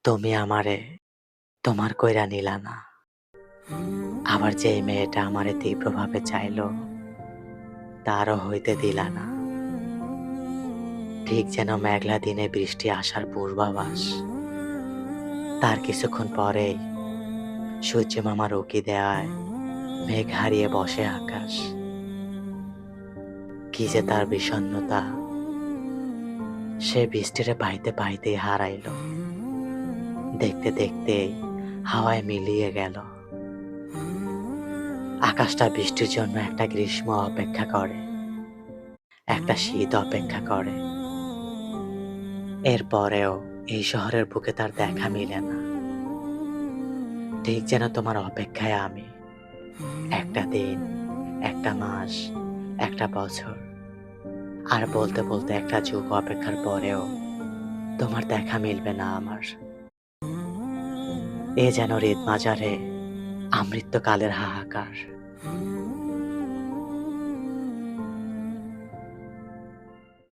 তুমি আমারে তোমার কইরা নিলা না। আবার যেই মেয়েটা আমারে তীব্রভাবে চাইলো, তারও হইতে দিলা না। ঠিক যেন মেঘলা দিনে বৃষ্টি আসার পূর্বাভাস। তার কিছুক্ষণ পরেই সূর্য মামার উকি দেয়ায় মেঘ হারিয়ে বসে আকাশ। কি যে তার বিষণ্ণতা, সে বৃষ্টিরে পাইতে পাইতেই হারাইল। দেখতে দেখতেই হাওয়ায় মিলিয়ে গেল। আকাশটা বৃষ্টির জন্য একটা গ্রীষ্ম অপেক্ষা করে, একটা শীত অপেক্ষা করে। এরপরেও এই শহরের বুকে তার দেখা মিলে না। ঠিক যেন তোমার অপেক্ষায় আমি। একটা দিন, একটা মাস, একটা বছর, আর বলতে বলতে একটা যুগ অপেক্ষার পরেও তোমার দেখা মিলবে না আমার। এ যেন হৃদ মাজারে আমৃত্যকালের হাহাকার।